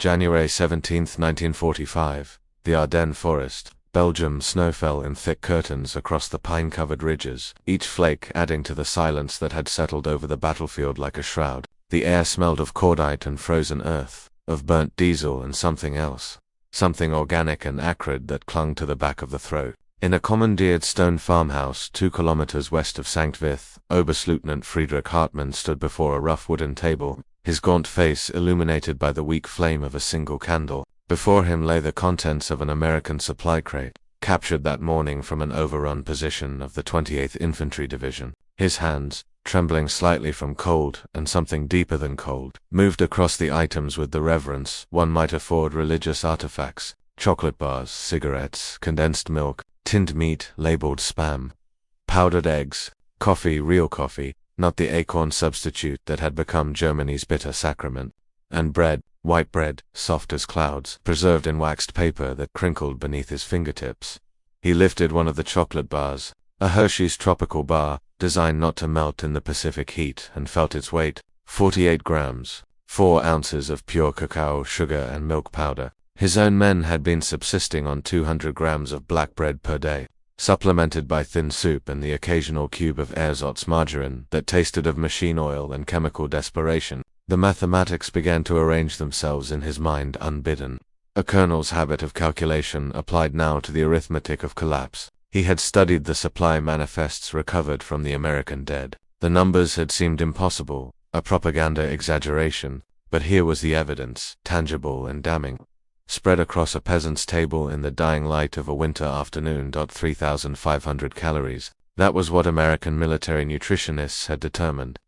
January 17, 1945, the Ardennes forest, Belgium. Snow fell in thick curtains across the pine-covered ridges, each flake adding to the silence that had settled over the battlefield like a shroud. The air smelled of cordite and frozen earth, of burnt diesel and something else. Something organic and acrid that clung to the back of the throat. In a commandeered stone farmhouse 2 kilometers west of St. Vith, Oberstleutnant Friedrich Hartmann stood before a rough wooden table, his gaunt face illuminated by the weak flame of a single candle. Before him lay the contents of an American supply crate, captured that morning from an overrun position of the 28th Infantry Division. His hands, trembling slightly from cold and something deeper than cold, moved across the items with the reverence one might afford religious artifacts: chocolate bars, cigarettes, condensed milk, tinned meat labeled Spam, powdered eggs, coffee, real coffee, not the acorn substitute that had become Germany's bitter sacrament, and bread, white bread, soft as clouds, preserved in waxed paper that crinkled beneath his fingertips. He lifted one of the chocolate bars, a Hershey's tropical bar, designed not to melt in the Pacific heat, and felt its weight: 48 grams, 4 ounces of pure cacao sugar and milk powder. His own men had been subsisting on 200 grams of black bread per day, supplemented by thin soup and the occasional cube of ersatz margarine that tasted of machine oil and chemical desperation. The mathematics began to arrange themselves in his mind unbidden. A colonel's habit of calculation applied now to the arithmetic of collapse. He had studied the supply manifests recovered from the American dead. The numbers had seemed impossible, a propaganda exaggeration, but here was the evidence, tangible and damning. Spread across a peasant's table in the dying light of a winter afternoon. 3,500 calories. That was what American military nutritionists had determined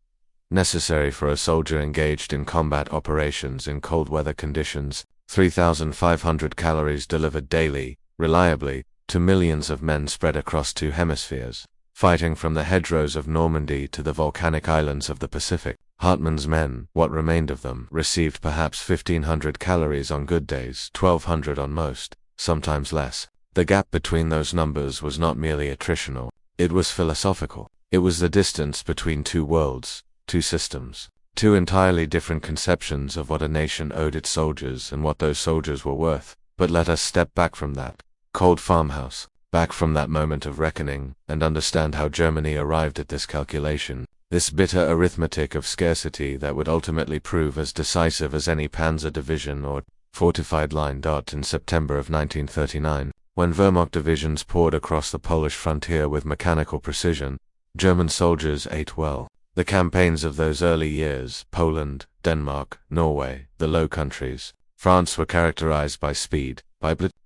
necessary for a soldier engaged in combat operations in cold weather conditions. 3,500 calories delivered daily, reliably, to millions of men spread across 2 hemispheres, fighting from the hedgerows of Normandy to the volcanic islands of the Pacific. Hartmann's men, what remained of them, received perhaps 1,500 calories on good days, 1,200 on most, sometimes less. The gap between those numbers was not merely attritional, it was philosophical. It was the distance between 2 worlds, 2 systems, 2 entirely different conceptions of what a nation owed its soldiers and what those soldiers were worth. But let us step back from that cold farmhouse, back from that moment of reckoning, and understand how Germany arrived at this calculation, this bitter arithmetic of scarcity that would ultimately prove as decisive as any panzer division or fortified line. In September of 1939, when Wehrmacht divisions poured across the Polish frontier with mechanical precision, German soldiers ate well. The campaigns of those early years, Poland, Denmark, Norway, the Low Countries, France, were characterized by speed,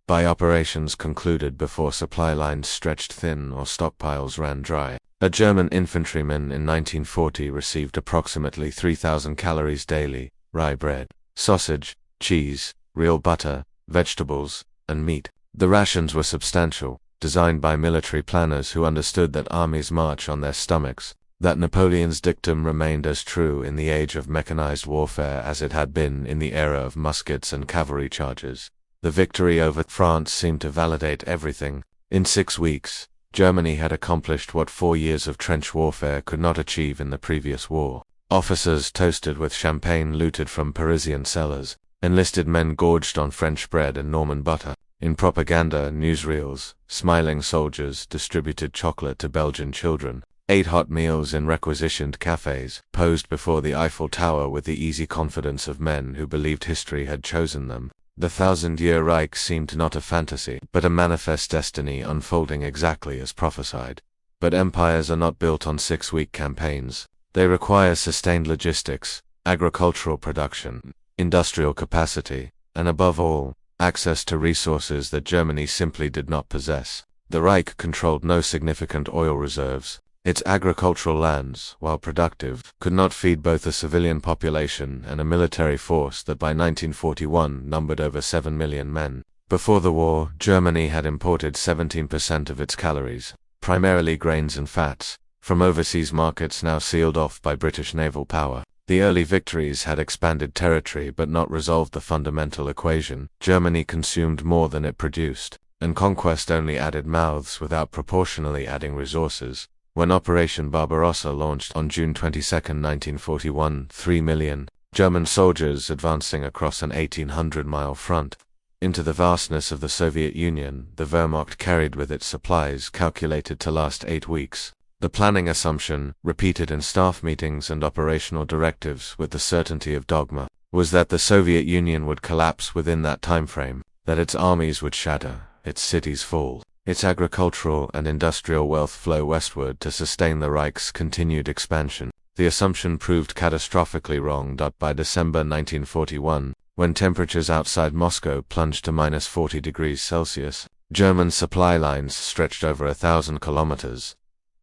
by operations concluded before supply lines stretched thin or stockpiles ran dry. A German infantryman in 1940 received approximately 3,000 calories daily: rye bread, sausage, cheese, real butter, vegetables, and meat. The rations were substantial, designed by military planners who understood that armies march on their stomachs, that Napoleon's dictum remained as true in the age of mechanized warfare as it had been in the era of muskets and cavalry charges. The victory over France seemed to validate everything. In 6 weeks, Germany had accomplished what 4 years of trench warfare could not achieve in the previous war. Officers toasted with champagne looted from Parisian cellars, enlisted men gorged on French bread and Norman butter. In propaganda newsreels, smiling soldiers distributed chocolate to Belgian children, ate hot meals in requisitioned cafes, posed before the Eiffel Tower with the easy confidence of men who believed history had chosen them. The 1,000-year Reich seemed not a fantasy, but a manifest destiny unfolding exactly as prophesied. But empires are not built on 6-week campaigns. They require sustained logistics, agricultural production, industrial capacity, and above all, access to resources that Germany simply did not possess. The Reich controlled no significant oil reserves. Its agricultural lands, while productive, could not feed both a civilian population and a military force that by 1941 numbered over 7 million men. Before the war, Germany had imported 17% of its calories, primarily grains and fats, from overseas markets now sealed off by British naval power. The early victories had expanded territory but not resolved the fundamental equation. Germany consumed more than it produced, and conquest only added mouths without proportionally adding resources. When Operation Barbarossa launched on June 22, 1941, 3 million, German soldiers advancing across an 1,800-mile front into the vastness of the Soviet Union. The Wehrmacht carried with it supplies calculated to last 8 weeks. The planning assumption, repeated in staff meetings and operational directives with the certainty of dogma, was that the Soviet Union would collapse within that timeframe, that its armies would shatter, its cities fall, its agricultural and industrial wealth flow westward to sustain the Reich's continued expansion. The assumption proved catastrophically wrong. By December 1941, when temperatures outside Moscow plunged to -40 degrees Celsius, German supply lines stretched over 1,000 kilometers,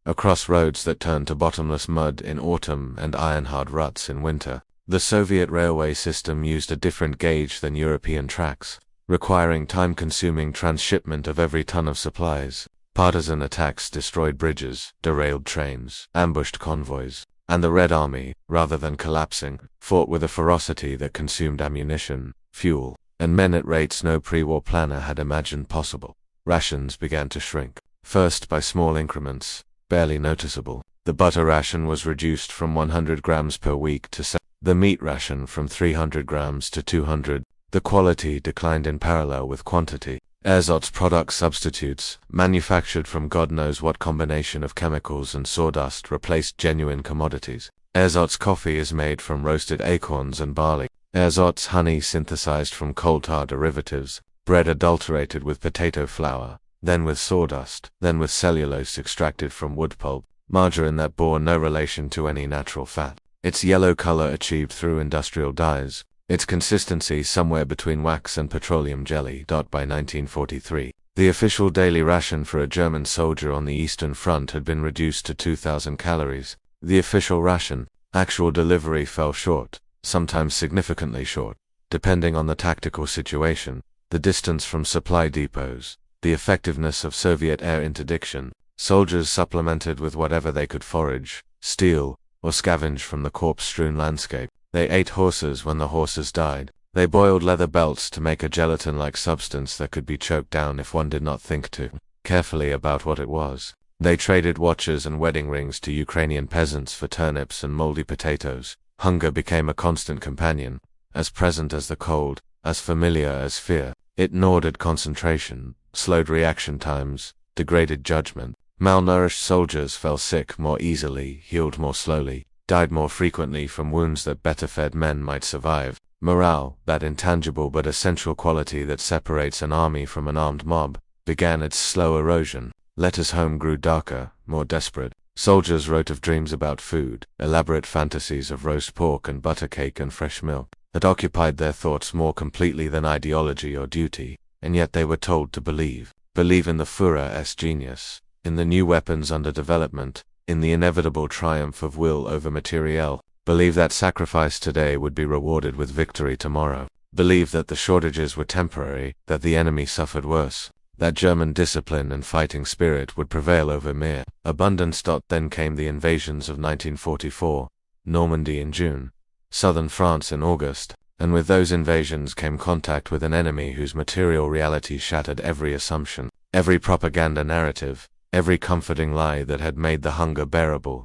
across roads that turned to bottomless mud in autumn and iron-hard ruts in winter. The Soviet railway system used a different gauge than European tracks, requiring time-consuming transshipment of every ton of supplies. Partisan attacks destroyed bridges, derailed trains, ambushed convoys, and the Red Army, rather than collapsing, fought with a ferocity that consumed ammunition, fuel, and men at rates no pre-war planner had imagined possible. Rations began to shrink, first by small increments, barely noticeable. The butter ration was reduced from 100 grams per week to 7. The meat ration from 300 grams to 200. The quality declined in parallel with quantity. Ersatz product substitutes, manufactured from God knows what combination of chemicals and sawdust, replaced genuine commodities. Ersatz coffee is made from roasted acorns and barley. Ersatz honey synthesized from coal tar derivatives. Bread adulterated with potato flour, then with sawdust, then with cellulose extracted from wood pulp. Margarine that bore no relation to any natural fat. Its yellow color achieved through industrial dyes. Its consistency somewhere between wax and petroleum jelly. By 1943, the official daily ration for a German soldier on the Eastern Front had been reduced to 2,000 calories. The official ration, actual delivery fell short, sometimes significantly short, depending on the tactical situation, the distance from supply depots, the effectiveness of Soviet air interdiction. Soldiers supplemented with whatever they could forage, steal, or scavenge from the corpse-strewn landscape. They ate horses when the horses died. They boiled leather belts to make a gelatin-like substance that could be choked down if one did not think too carefully about what it was. They traded watches and wedding rings to Ukrainian peasants for turnips and moldy potatoes. Hunger became a constant companion, as present as the cold, as familiar as fear. It gnawed at concentration, slowed reaction times, degraded judgment. Malnourished soldiers fell sick more easily, healed more slowly, died more frequently from wounds that better-fed men might survive. Morale, that intangible but essential quality that separates an army from an armed mob, began its slow erosion. Letters home grew darker, more desperate. Soldiers wrote of dreams about food, elaborate fantasies of roast pork and butter cake and fresh milk, that occupied their thoughts more completely than ideology or duty, and yet they were told to believe in the Führer's genius, in the new weapons under development, in the inevitable triumph of will over materiel. Believe that sacrifice today would be rewarded with victory tomorrow. Believe that the shortages were temporary, that the enemy suffered worse, that German discipline and fighting spirit would prevail over mere abundance. Then came the invasions of 1944, Normandy in June, southern France in August, and with those invasions came contact with an enemy whose material reality shattered every assumption, every propaganda narrative, every comforting lie that had made the hunger bearable.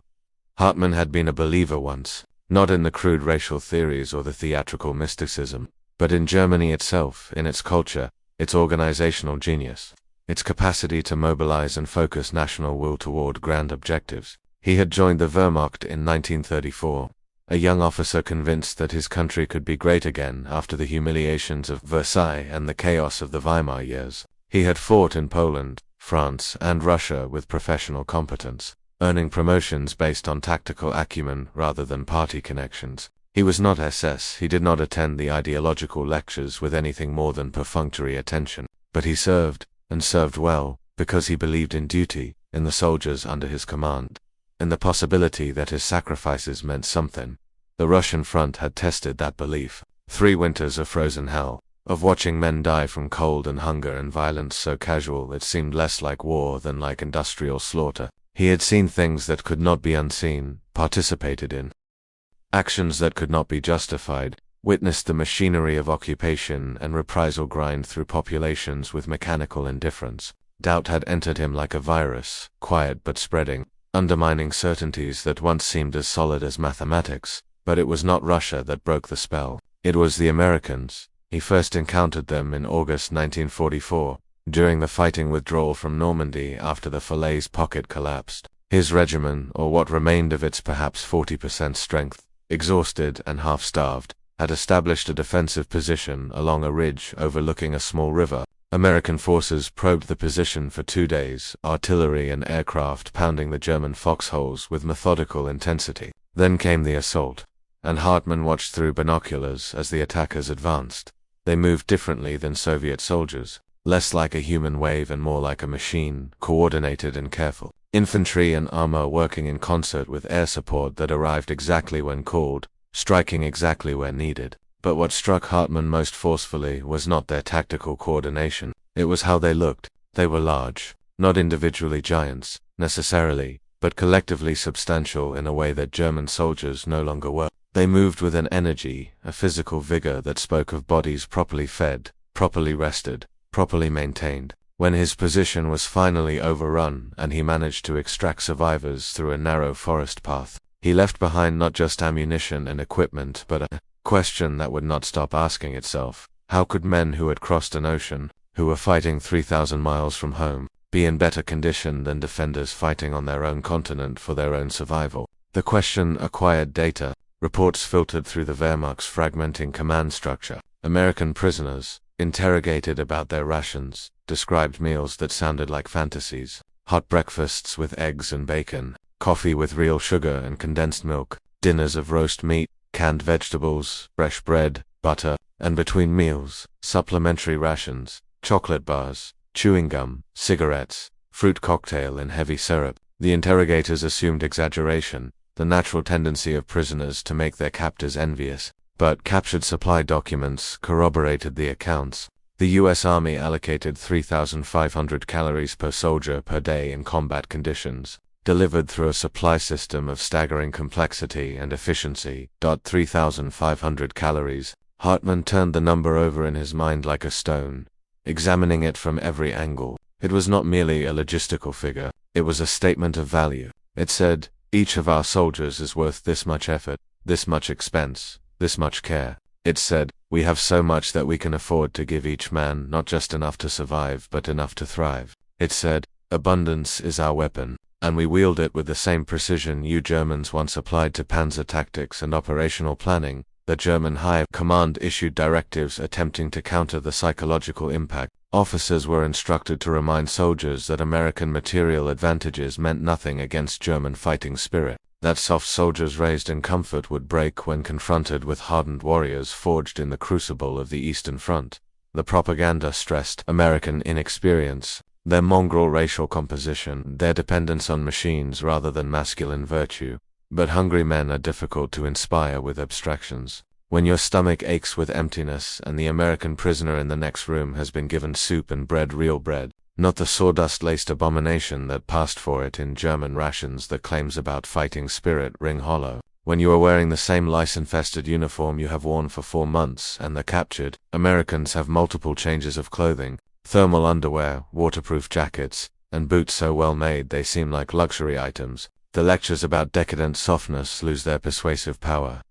Hartmann had been a believer once, not in the crude racial theories or the theatrical mysticism, but in Germany itself, in its culture, its organizational genius, its capacity to mobilize and focus national will toward grand objectives. He had joined the Wehrmacht in 1934, a young officer convinced that his country could be great again after the humiliations of Versailles and the chaos of the Weimar years. He had fought in Poland, France, and Russia with professional competence, earning promotions based on tactical acumen rather than party connections. He was not SS, he did not attend the ideological lectures with anything more than perfunctory attention, but he served, and served well, because he believed in duty, in the soldiers under his command, in the possibility that his sacrifices meant something. The Russian front had tested that belief. 3 winters of frozen hell, of watching men die from cold and hunger and violence so casual it seemed less like war than like industrial slaughter. He had seen things that could not be unseen, participated in actions that could not be justified, witnessed the machinery of occupation and reprisal grind through populations with mechanical indifference. Doubt had entered him like a virus, quiet but spreading, undermining certainties that once seemed as solid as mathematics. But it was not Russia that broke the spell. It was the Americans. He first encountered them in August 1944, during the fighting withdrawal from Normandy after the Falaise pocket collapsed. His regiment, or what remained of its perhaps 40% strength, exhausted and half-starved, had established a defensive position along a ridge overlooking a small river. American forces probed the position for 2 days, artillery and aircraft pounding the German foxholes with methodical intensity. Then came the assault, and Hartmann watched through binoculars as the attackers advanced. They moved differently than Soviet soldiers, less like a human wave and more like a machine, coordinated and careful. Infantry and armor working in concert with air support that arrived exactly when called, striking exactly where needed. But what struck Hartmann most forcefully was not their tactical coordination. It was how they looked. They were large, not individually giants, necessarily, but collectively substantial in a way that German soldiers no longer were. They moved with an energy, a physical vigor that spoke of bodies properly fed, properly rested, properly maintained. When his position was finally overrun and he managed to extract survivors through a narrow forest path, he left behind not just ammunition and equipment but a question that would not stop asking itself. How could men who had crossed an ocean, who were fighting 3,000 miles from home, be in better condition than defenders fighting on their own continent for their own survival? The question acquired data. Reports filtered through the Wehrmacht's fragmenting command structure. American prisoners, interrogated about their rations, described meals that sounded like fantasies. Hot breakfasts with eggs and bacon, coffee with real sugar and condensed milk, dinners of roast meat, canned vegetables, fresh bread, butter, and between meals, supplementary rations, chocolate bars, chewing gum, cigarettes, fruit cocktail and heavy syrup. The interrogators assumed exaggeration, the natural tendency of prisoners to make their captors envious. But captured supply documents corroborated the accounts. The U.S. Army allocated 3,500 calories per soldier per day in combat conditions, delivered through a supply system of staggering complexity and efficiency. 3,500 calories. Hartmann turned the number over in his mind like a stone, examining it from every angle. It was not merely a logistical figure, it was a statement of value. It said, each of our soldiers is worth this much effort, this much expense, this much care. It said, we have so much that we can afford to give each man not just enough to survive but enough to thrive. It said, abundance is our weapon, and we wield it with the same precision you Germans once applied to panzer tactics and operational planning. The German High Command issued directives attempting to counter the psychological impact. Officers were instructed to remind soldiers that American material advantages meant nothing against German fighting spirit, that soft soldiers raised in comfort would break when confronted with hardened warriors forged in the crucible of the Eastern Front. The propaganda stressed American inexperience, their mongrel racial composition, their dependence on machines rather than masculine virtue. But hungry men are difficult to inspire with abstractions. When your stomach aches with emptiness and the American prisoner in the next room has been given soup and bread, real bread, not the sawdust-laced abomination that passed for it in German rations, that claims about fighting spirit ring hollow. When you are wearing the same lice-infested uniform you have worn for 4 months and the captured Americans have multiple changes of clothing, thermal underwear, waterproof jackets, and boots so well made they seem like luxury items, the lectures about decadent softness lose their persuasive power.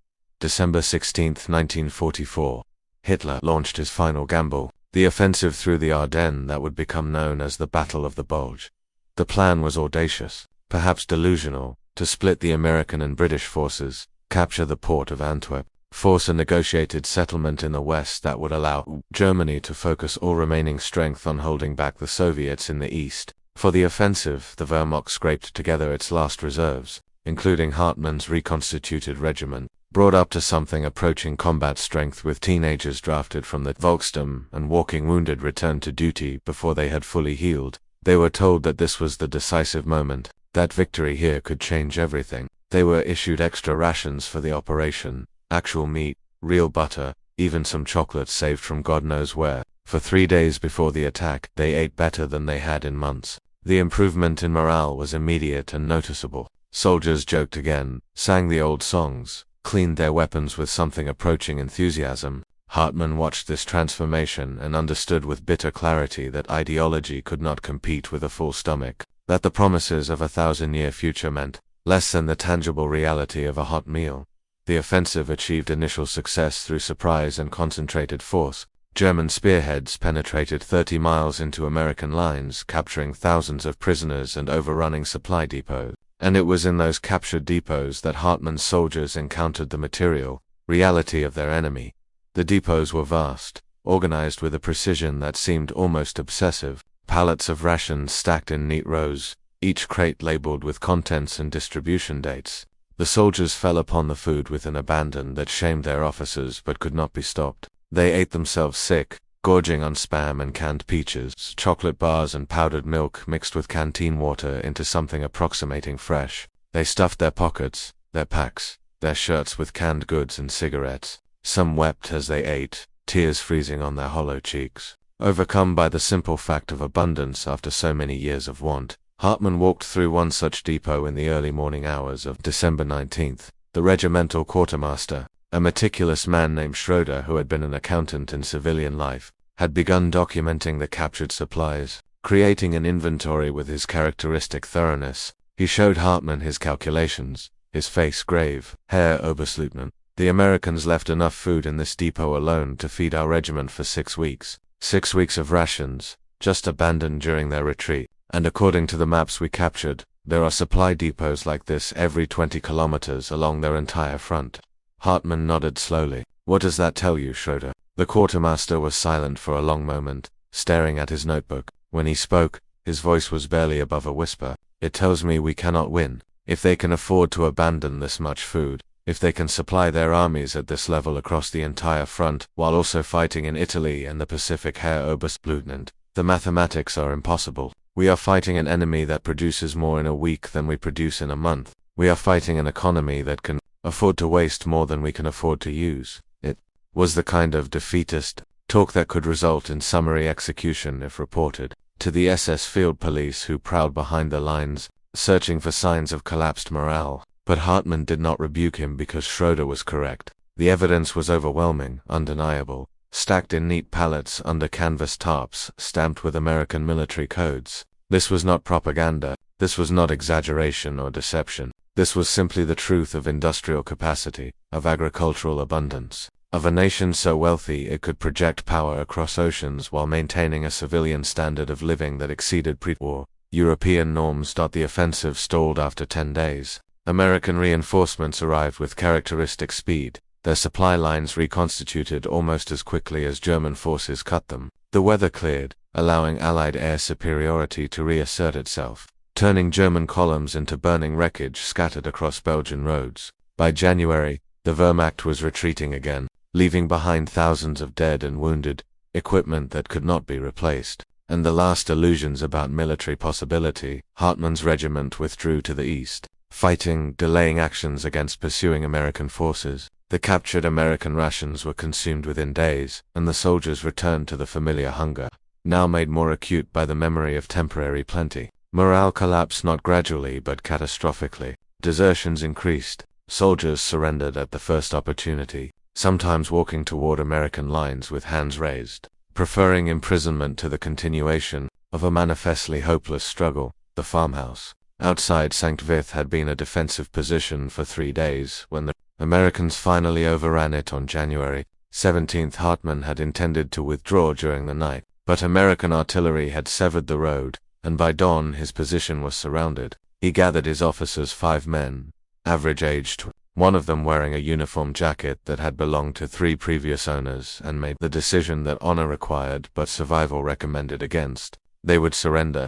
December 16, 1944. Hitler launched his final gamble, the offensive through the Ardennes that would become known as the Battle of the Bulge. The plan was audacious, perhaps delusional, to split the American and British forces, capture the port of Antwerp, force a negotiated settlement in the west that would allow Germany to focus all remaining strength on holding back the Soviets in the east. For the offensive, the Wehrmacht scraped together its last reserves, including Hartmann's reconstituted regiment, brought up to something approaching combat strength with teenagers drafted from the Volksturm and walking wounded returned to duty before they had fully healed. They were told that this was the decisive moment, that victory here could change everything. They were issued extra rations for the operation, actual meat, real butter, even some chocolate saved from God knows where. For 3 days before the attack, they ate better than they had in months. The improvement in morale was immediate and noticeable. Soldiers joked again, sang the old songs, cleaned their weapons with something approaching enthusiasm. Hartmann watched this transformation and understood with bitter clarity that ideology could not compete with a full stomach, that the promises of a 1,000-year future meant less than the tangible reality of a hot meal. The offensive achieved initial success through surprise and concentrated force. German spearheads penetrated 30 miles into American lines, capturing thousands of prisoners and overrunning supply depots. And it was in those captured depots that Hartmann's soldiers encountered the material reality of their enemy. The depots were vast, organized with a precision that seemed almost obsessive. Pallets of rations stacked in neat rows, each crate labeled with contents and distribution dates. The soldiers fell upon the food with an abandon that shamed their officers but could not be stopped. They ate themselves sick, gorging on spam and canned peaches, chocolate bars and powdered milk mixed with canteen water into something approximating fresh. They stuffed their pockets, their packs, their shirts with canned goods and cigarettes. Some wept as they ate, tears freezing on their hollow cheeks. Overcome by the simple fact of abundance after so many years of want, Hartmann walked through one such depot in the early morning hours of December 19th. The regimental quartermaster, a meticulous man named Schroeder who had been an accountant in civilian life, had begun documenting the captured supplies, creating an inventory with his characteristic thoroughness. He showed Hartmann his calculations, his face grave. Herr Oberstleutnant, the Americans left enough food in this depot alone to feed our regiment for 6 weeks. 6 weeks of rations, just abandoned during their retreat. And according to the maps we captured, there are supply depots like this every 20 kilometers along their entire front. Hartmann nodded slowly. What does that tell you, Schroeder? The quartermaster was silent for a long moment, staring at his notebook. When he spoke, his voice was barely above a whisper. It tells me we cannot win. If they can afford to abandon this much food, if they can supply their armies at this level across the entire front, while also fighting in Italy and the Pacific, Herr Oberstleutnant, the mathematics are impossible. We are fighting an enemy that produces more in a week than we produce in a month. We are fighting an economy that can afford to waste more than we can afford to use. It was the kind of defeatist talk that could result in summary execution if reported to the SS field police who prowled behind the lines, searching for signs of collapsed morale. But Hartmann did not rebuke him because Schroeder was correct. The evidence was overwhelming, undeniable, stacked in neat pallets under canvas tarps, stamped with American military codes. This was not propaganda. This was not exaggeration or deception. This was simply the truth of industrial capacity, of agricultural abundance, of a nation so wealthy it could project power across oceans while maintaining a civilian standard of living that exceeded pre-war European norms. The offensive stalled after 10 days. American reinforcements arrived with characteristic speed, their supply lines reconstituted almost as quickly as German forces cut them. The weather cleared, allowing Allied air superiority to reassert itself, turning German columns into burning wreckage scattered across Belgian roads. By January, the Wehrmacht was retreating again, leaving behind thousands of dead and wounded, equipment that could not be replaced, and the last illusions about military possibility. Hartmann's regiment withdrew to the east, fighting, delaying actions against pursuing American forces. The captured American rations were consumed within days, and the soldiers returned to the familiar hunger, now made more acute by the memory of temporary plenty. Morale collapsed not gradually but catastrophically. Desertions increased. Soldiers surrendered at the first opportunity, sometimes walking toward American lines with hands raised, preferring imprisonment to the continuation of a manifestly hopeless struggle. The farmhouse outside St. Vith had been a defensive position for 3 days. When the Americans finally overran it on January 17th, Hartmann had intended to withdraw during the night, but American artillery had severed the road, and by dawn his position was surrounded. He gathered his officers, 5 men, average aged, one of them wearing a uniform jacket that had belonged to 3 previous owners, and made the decision that honor required but survival recommended against. They would surrender.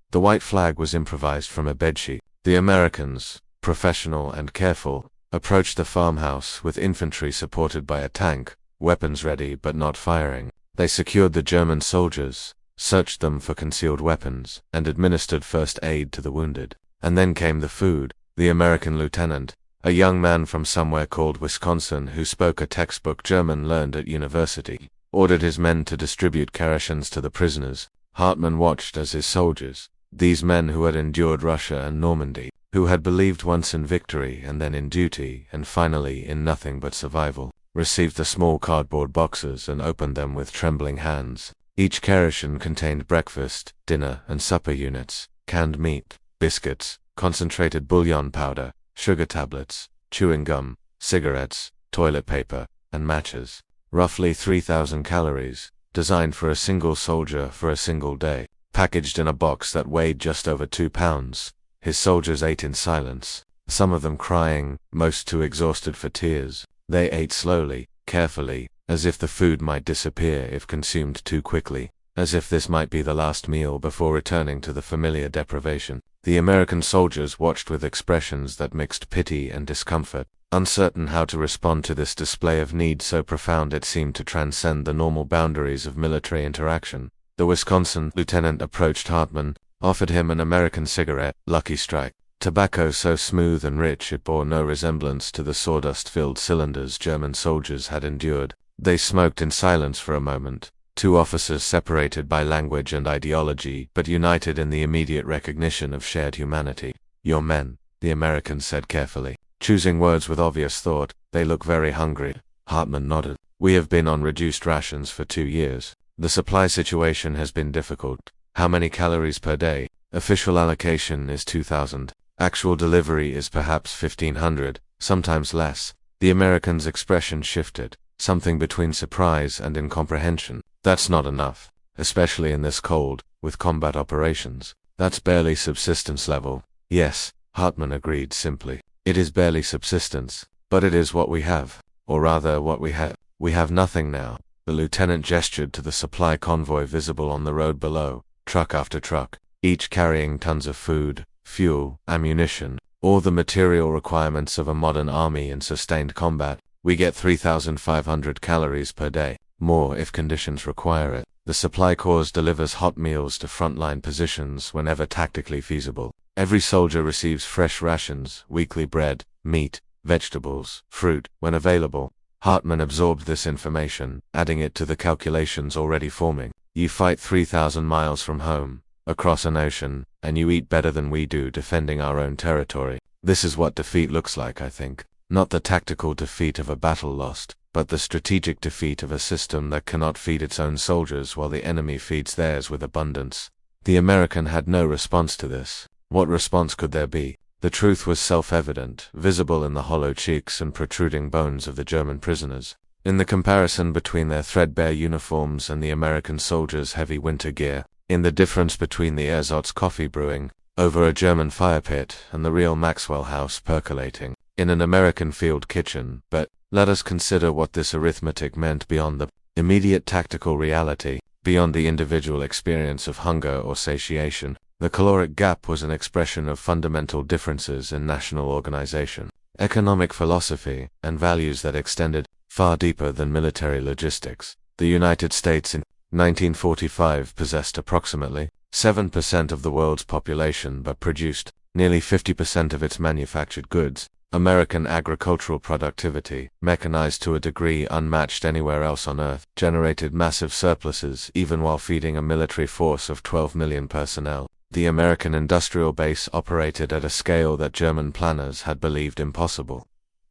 The white flag was improvised from a bedsheet. The Americans, professional and careful, approached the farmhouse with infantry supported by a tank, weapons ready but not firing. They secured the German soldiers, searched them for concealed weapons, and administered first aid to the wounded. And then came the food. The American lieutenant, a young man from somewhere called Wisconsin who spoke a textbook German learned at university, ordered his men to distribute K-rations to the prisoners. Hartmann watched as his soldiers, these men who had endured Russia and Normandy, who had believed once in victory and then in duty and finally in nothing but survival, received the small cardboard boxes and opened them with trembling hands. Each K-ration contained breakfast, dinner, and supper units, canned meat, biscuits, concentrated bouillon powder, sugar tablets, chewing gum, cigarettes, toilet paper, and matches. Roughly 3,000 calories, designed for a single soldier for a single day. Packaged in a box that weighed just over 2 pounds, his soldiers ate in silence, some of them crying, most too exhausted for tears. They ate slowly, carefully, as if the food might disappear if consumed too quickly, as if this might be the last meal before returning to the familiar deprivation. The American soldiers watched with expressions that mixed pity and discomfort, uncertain how to respond to this display of need so profound it seemed to transcend the normal boundaries of military interaction. The Wisconsin lieutenant approached Hartman, offered him an American cigarette, Lucky Strike, tobacco so smooth and rich it bore no resemblance to the sawdust-filled cylinders German soldiers had endured. They smoked in silence for a moment, two officers separated by language and ideology but united in the immediate recognition of shared humanity. "Your men," the American said carefully, choosing words with obvious thought. "They look very hungry." Hartman nodded. "We have been on reduced rations for 2 years. The supply situation has been difficult." "How many calories per day?" "Official allocation is 2,000. Actual delivery is perhaps 1,500, sometimes less." The American's expression shifted, something between surprise and incomprehension. "That's not enough, especially in this cold, with combat operations." "That's barely subsistence level." "Yes," Hartman agreed simply. "It is barely subsistence, but it is what we have. Or rather, what we have. We have nothing now." The lieutenant gestured to the supply convoy visible on the road below, truck after truck, each carrying tons of food, fuel, ammunition, all the material requirements of a modern army in sustained combat. "We get 3,500 calories per day, more if conditions require it. The supply corps delivers hot meals to frontline positions whenever tactically feasible. Every soldier receives fresh rations, weekly bread, meat, vegetables, fruit, when available." Hartman absorbed this information, adding it to the calculations already forming. "You fight 3,000 miles from home, across an ocean, and you eat better than we do defending our own territory. This is what defeat looks like, I think. Not the tactical defeat of a battle lost, but the strategic defeat of a system that cannot feed its own soldiers while the enemy feeds theirs with abundance." The American had no response to this. What response could there be? The truth was self-evident, visible in the hollow cheeks and protruding bones of the German prisoners, in the comparison between their threadbare uniforms and the American soldiers' heavy winter gear, in the difference between the ersatz coffee brewing over a German fire pit and the real Maxwell House percolating in an American field kitchen. But let us consider what this arithmetic meant beyond the immediate tactical reality, beyond the individual experience of hunger or satiation. The caloric gap was an expression of fundamental differences in national organization, economic philosophy, and values that extended far deeper than military logistics. The United States in 1945 possessed approximately 7% of the world's population but produced nearly 50% of its manufactured goods. American agricultural productivity, mechanized to a degree unmatched anywhere else on Earth, generated massive surpluses even while feeding a military force of 12 million personnel. The American industrial base operated at a scale that German planners had believed impossible,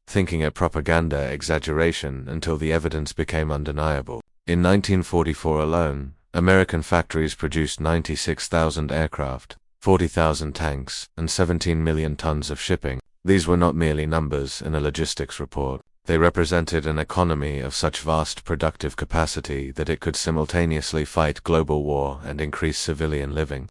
thinking it propaganda exaggeration until the evidence became undeniable. In 1944 alone, American factories produced 96,000 aircraft, 40,000 tanks, and 17 million tons of shipping. These were not merely numbers in a logistics report. They represented an economy of such vast productive capacity that it could simultaneously fight global war and increase civilian living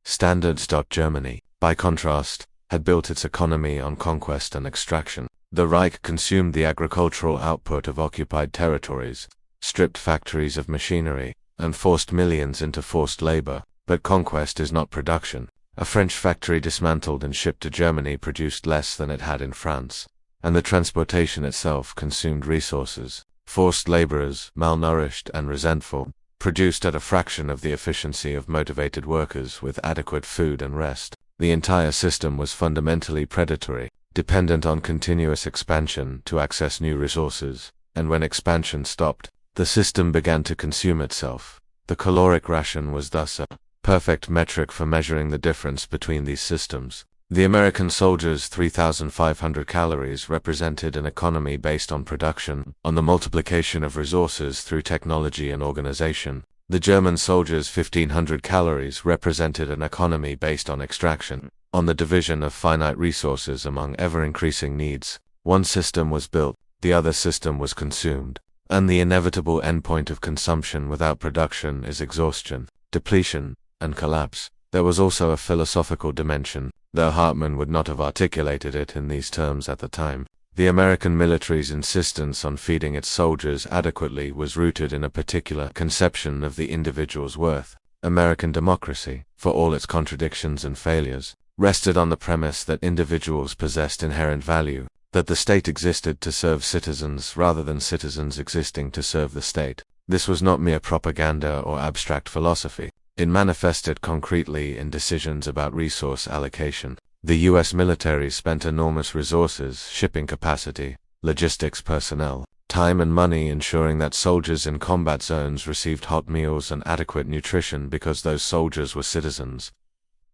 standards. Germany, by contrast, had built its economy on conquest and extraction. The Reich consumed the agricultural output of occupied territories, stripped factories of machinery, and forced millions into forced labor. But conquest is not production. A French factory dismantled and shipped to Germany produced less than it had in France, and the transportation itself consumed resources. Forced laborers, malnourished and resentful, produced at a fraction of the efficiency of motivated workers with adequate food and rest. The entire system was fundamentally predatory, dependent on continuous expansion to access new resources, and when expansion stopped, the system began to consume itself. The caloric ration was thus a perfect metric for measuring the difference between these systems. The American soldiers' 3,500 calories represented an economy based on production, on the multiplication of resources through technology and organization. The German soldiers' 1,500 calories represented an economy based on extraction, on the division of finite resources among ever-increasing needs. One system was built, the other system was consumed. And the inevitable endpoint of consumption without production is exhaustion, depletion, and collapse. There was also a philosophical dimension, though Hartmann would not have articulated it in these terms at the time. The American military's insistence on feeding its soldiers adequately was rooted in a particular conception of the individual's worth. American democracy, for all its contradictions and failures, rested on the premise that individuals possessed inherent value, that the state existed to serve citizens rather than citizens existing to serve the state. This was not mere propaganda or abstract philosophy. It manifested concretely in decisions about resource allocation. The U.S. military spent enormous resources, shipping capacity, logistics personnel, time and money ensuring that soldiers in combat zones received hot meals and adequate nutrition because those soldiers were citizens,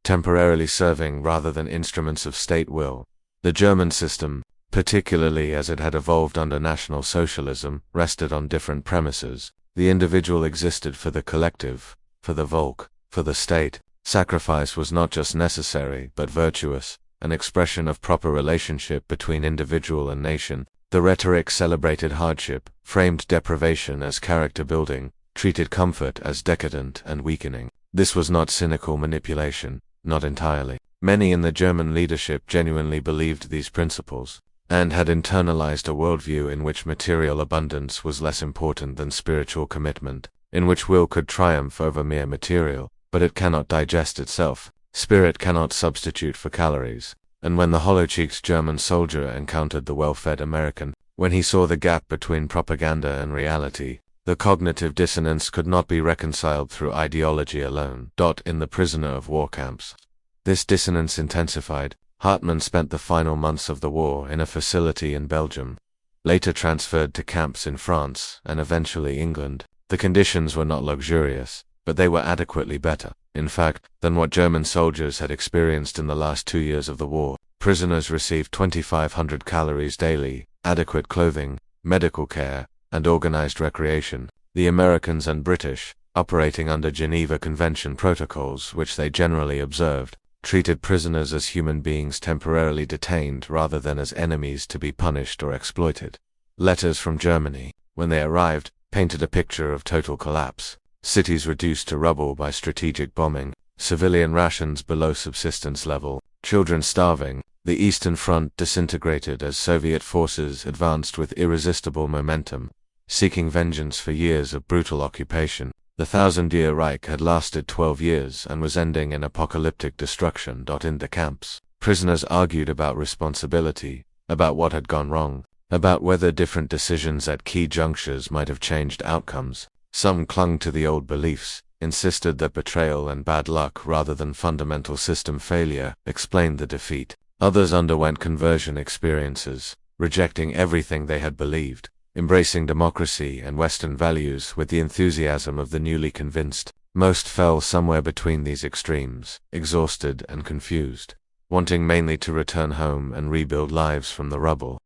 temporarily serving rather than instruments of state will. The German system, particularly as it had evolved under National Socialism, rested on different premises. The individual existed for the collective, for the Volk, for the state. Sacrifice was not just necessary, but virtuous, an expression of proper relationship between individual and nation. The rhetoric celebrated hardship, framed deprivation as character building, treated comfort as decadent and weakening. This was not cynical manipulation, not entirely. Many in the German leadership genuinely believed these principles, and had internalized a worldview in which material abundance was less important than spiritual commitment, in which will could triumph over mere material, but it cannot digest itself. Spirit cannot substitute for calories. And when the hollow-cheeked German soldier encountered the well-fed American, when he saw the gap between propaganda and reality, the cognitive dissonance could not be reconciled through ideology alone. In the prisoner of war camps. This dissonance intensified. Hartmann spent the final months of the war in a facility in Belgium, later transferred to camps in France and eventually England. The conditions were not luxurious, but they were adequately better, in fact, than what German soldiers had experienced in the last 2 years of the war. Prisoners received 2,500 calories daily, adequate clothing, medical care, and organized recreation. The Americans and British, operating under Geneva Convention protocols which they generally observed, treated prisoners as human beings temporarily detained rather than as enemies to be punished or exploited. Letters from Germany, when they arrived, painted a picture of total collapse. Cities reduced to rubble by strategic bombing, civilian rations below subsistence level, children starving. The Eastern Front disintegrated as Soviet forces advanced with irresistible momentum, seeking vengeance for years of brutal occupation. The Thousand-Year Reich had lasted 12 years and was ending in apocalyptic destruction. In the camps, prisoners argued about responsibility, about what had gone wrong, about whether different decisions at key junctures might have changed outcomes. Some clung to the old beliefs, insisted that betrayal and bad luck rather than fundamental system failure explained the defeat. Others underwent conversion experiences, rejecting everything they had believed, embracing democracy and Western values with the enthusiasm of the newly convinced. Most fell somewhere between these extremes, exhausted and confused, wanting mainly to return home and rebuild lives from the rubble.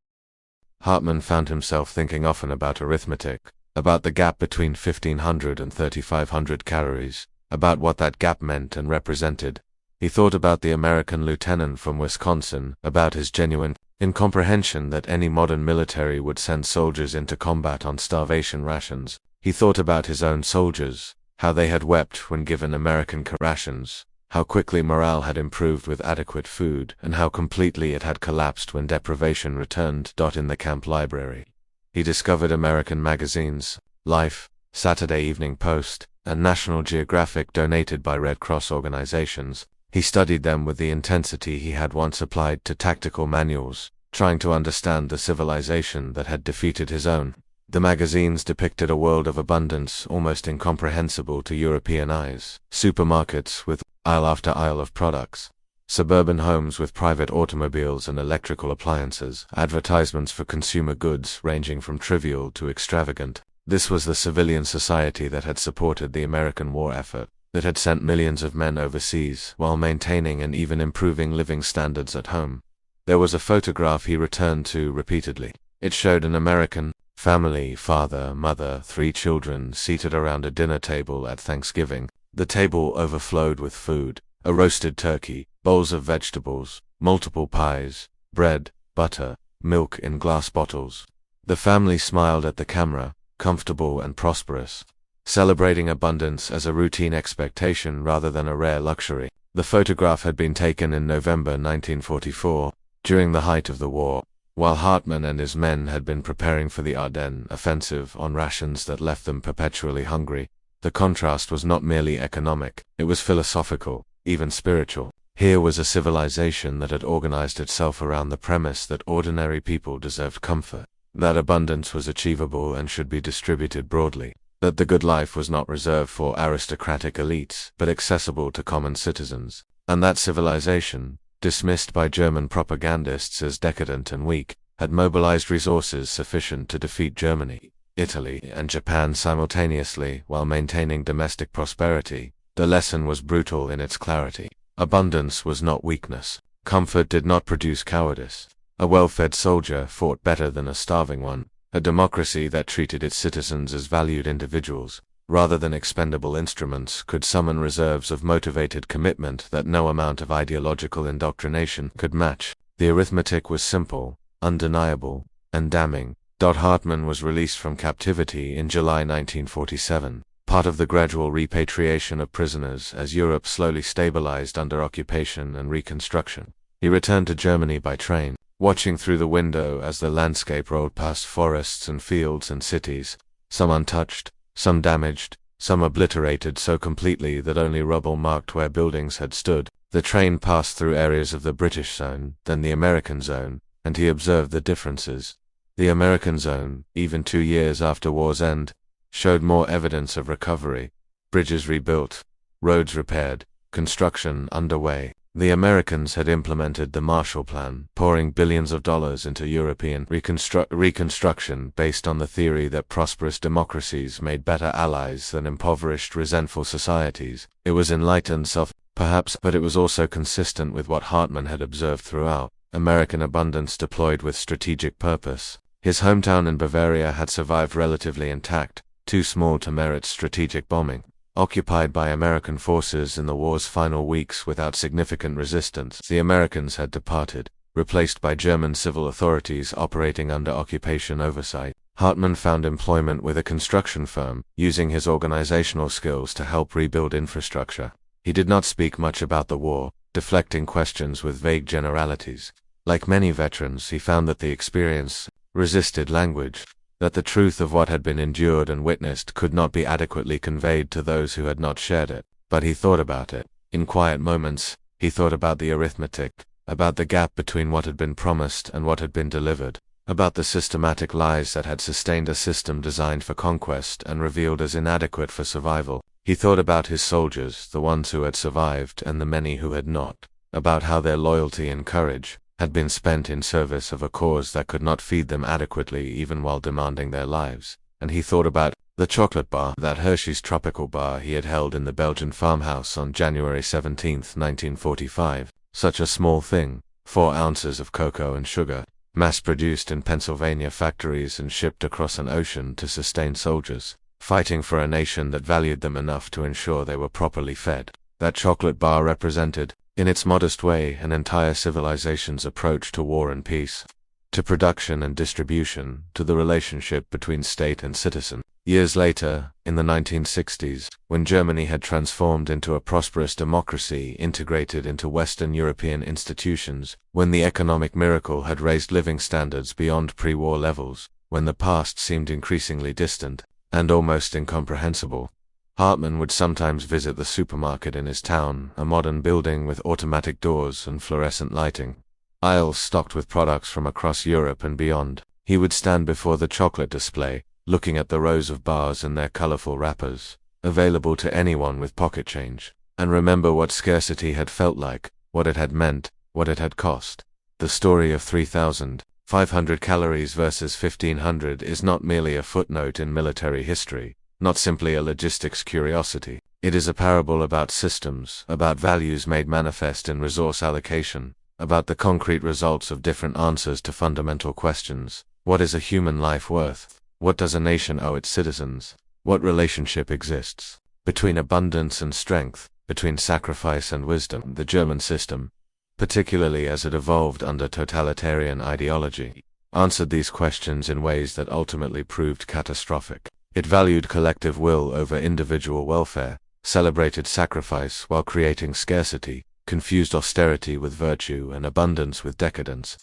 Hartmann found himself thinking often about arithmetic, about the gap between 1,500 and 3,500 calories, about what that gap meant and represented. He thought about the American lieutenant from Wisconsin, about his genuine incomprehension that any modern military would send soldiers into combat on starvation rations. He thought about his own soldiers, how they had wept when given American rations, how quickly morale had improved with adequate food, and how completely it had collapsed when deprivation returned. In the camp library, he discovered American magazines, Life, Saturday Evening Post, and National Geographic donated by Red Cross organizations. He studied them with the intensity he had once applied to tactical manuals, trying to understand the civilization that had defeated his own. The magazines depicted a world of abundance almost incomprehensible to European eyes. Supermarkets with aisle after aisle of products, suburban homes with private automobiles and electrical appliances, advertisements for consumer goods ranging from trivial to extravagant. This was the civilian society that had supported the American war effort, that had sent millions of men overseas while maintaining and even improving living standards at home. There was a photograph he returned to repeatedly. It showed an American family, father, mother, 3 children seated around a dinner table at Thanksgiving. The table overflowed with food, a roasted turkey, bowls of vegetables, multiple pies, bread, butter, milk in glass bottles. The family smiled at the camera, comfortable and prosperous, celebrating abundance as a routine expectation rather than a rare luxury. The photograph had been taken in November 1944, during the height of the war, while Hartmann and his men had been preparing for the Ardennes offensive on rations that left them perpetually hungry. The contrast was not merely economic, it was philosophical, even spiritual. Here was a civilization that had organized itself around the premise that ordinary people deserved comfort, that abundance was achievable and should be distributed broadly, that the good life was not reserved for aristocratic elites but accessible to common citizens, and that civilization, dismissed by German propagandists as decadent and weak, had mobilized resources sufficient to defeat Germany, Italy, and Japan simultaneously while maintaining domestic prosperity. The lesson was brutal in its clarity. Abundance was not weakness. Comfort did not produce cowardice. A well-fed soldier fought better than a starving one. A democracy that treated its citizens as valued individuals, rather than expendable instruments, could summon reserves of motivated commitment that no amount of ideological indoctrination could match. The arithmetic was simple, undeniable, and damning. Hartmann was released from captivity in July 1947, part of the gradual repatriation of prisoners as Europe slowly stabilized under occupation and reconstruction. He returned to Germany by train, watching through the window as the landscape rolled past forests and fields and cities, some untouched, some damaged, some obliterated so completely that only rubble marked where buildings had stood. The train passed through areas of the British zone, then the American zone, and he observed the differences. The American zone, even 2 years after war's end, showed more evidence of recovery. Bridges rebuilt, roads repaired, construction underway. The Americans had implemented the Marshall Plan, pouring billions of dollars into European reconstruction based on the theory that prosperous democracies made better allies than impoverished, resentful societies. It was enlightened perhaps, but it was also consistent with what Hartmann had observed throughout. American abundance deployed with strategic purpose. His hometown in Bavaria had survived relatively intact, too small to merit strategic bombing. Occupied by American forces in the war's final weeks without significant resistance, the Americans had departed, replaced by German civil authorities operating under occupation oversight. Hartmann found employment with a construction firm, using his organizational skills to help rebuild infrastructure. He did not speak much about the war, deflecting questions with vague generalities. Like many veterans, he found that the experience resisted language, that the truth of what had been endured and witnessed could not be adequately conveyed to those who had not shared it. But he thought about it. In quiet moments, he thought about the arithmetic, about the gap between what had been promised and what had been delivered, about the systematic lies that had sustained a system designed for conquest and revealed as inadequate for survival. He thought about his soldiers, the ones who had survived and the many who had not, about how their loyalty and courage had been spent in service of a cause that could not feed them adequately even while demanding their lives. And he thought about the chocolate bar, that Hershey's tropical bar he had held in the Belgian farmhouse on January 17, 1945. Such a small thing, 4 ounces of cocoa and sugar, mass-produced in Pennsylvania factories and shipped across an ocean to sustain soldiers, fighting for a nation that valued them enough to ensure they were properly fed. That chocolate bar represented, in its modest way, an entire civilization's approach to war and peace, to production and distribution, to the relationship between state and citizen. Years later, in the 1960s, when Germany had transformed into a prosperous democracy integrated into Western European institutions, when the economic miracle had raised living standards beyond pre-war levels, when the past seemed increasingly distant and almost incomprehensible, Hartmann would sometimes visit the supermarket in his town, a modern building with automatic doors and fluorescent lighting, aisles stocked with products from across Europe and beyond. He would stand before the chocolate display, looking at the rows of bars and their colorful wrappers, available to anyone with pocket change, and remember what scarcity had felt like, what it had meant, what it had cost. The story of 3,500 calories versus 1,500 is not merely a footnote in military history, not simply a logistics curiosity. It is a parable about systems, about values made manifest in resource allocation, about the concrete results of different answers to fundamental questions. What is a human life worth? What does a nation owe its citizens? What relationship exists between abundance and strength, between sacrifice and wisdom? The German system, particularly as it evolved under totalitarian ideology, answered these questions in ways that ultimately proved catastrophic. It valued collective will over individual welfare, celebrated sacrifice while creating scarcity, confused austerity with virtue and abundance with decadence.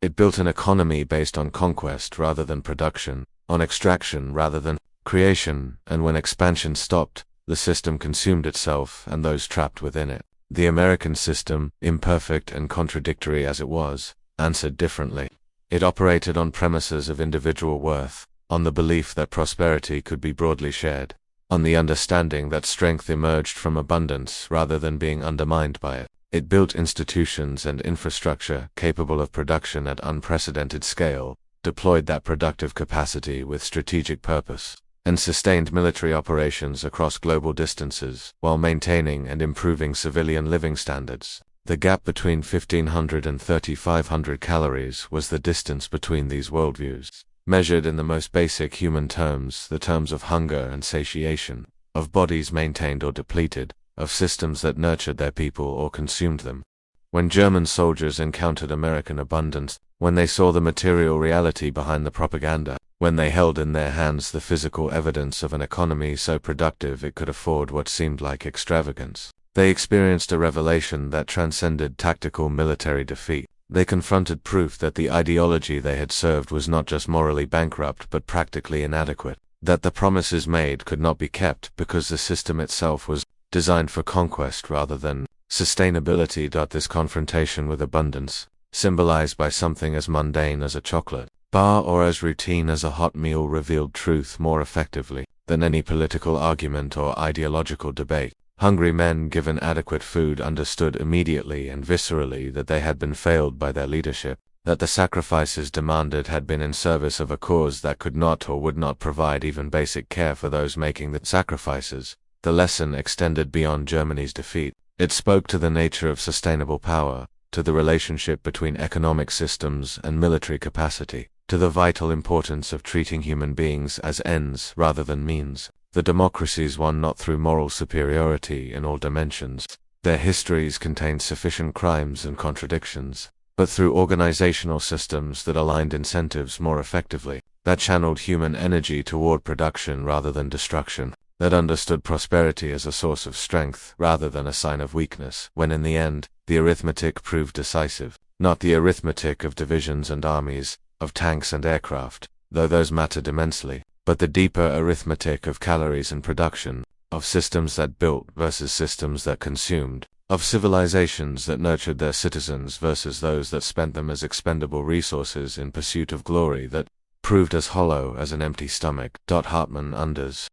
It built an economy based on conquest rather than production, on extraction rather than creation, and when expansion stopped, the system consumed itself and those trapped within it. The American system, imperfect and contradictory as it was, answered differently. It operated on premises of individual worth, on the belief that prosperity could be broadly shared, on the understanding that strength emerged from abundance rather than being undermined by it. It built institutions and infrastructure capable of production at unprecedented scale, deployed that productive capacity with strategic purpose, and sustained military operations across global distances while maintaining and improving civilian living standards. The gap between 1,500 and 3,500 calories was the distance between these worldviews, measured in the most basic human terms, the terms of hunger and satiation, of bodies maintained or depleted, of systems that nurtured their people or consumed them. When German soldiers encountered American abundance, when they saw the material reality behind the propaganda, when they held in their hands the physical evidence of an economy so productive it could afford what seemed like extravagance, they experienced a revelation that transcended tactical military defeat. They confronted proof that the ideology they had served was not just morally bankrupt but practically inadequate, that the promises made could not be kept because the system itself was designed for conquest rather than sustainability. This confrontation with abundance, symbolized by something as mundane as a chocolate bar or as routine as a hot meal, revealed truth more effectively than any political argument or ideological debate. Hungry men given adequate food understood immediately and viscerally that they had been failed by their leadership, that the sacrifices demanded had been in service of a cause that could not or would not provide even basic care for those making the sacrifices. The lesson extended beyond Germany's defeat. It spoke to the nature of sustainable power, to the relationship between economic systems and military capacity, to the vital importance of treating human beings as ends rather than means. The democracies won not through moral superiority in all dimensions. Their histories contained sufficient crimes and contradictions, but through organizational systems that aligned incentives more effectively, that channeled human energy toward production rather than destruction, that understood prosperity as a source of strength rather than a sign of weakness, when in the end, the arithmetic proved decisive. Not the arithmetic of divisions and armies, of tanks and aircraft, though those mattered immensely, but the deeper arithmetic of calories and production, of systems that built versus systems that consumed, of civilizations that nurtured their citizens versus those that spent them as expendable resources in pursuit of glory that proved as hollow as an empty stomach. Hartman Unders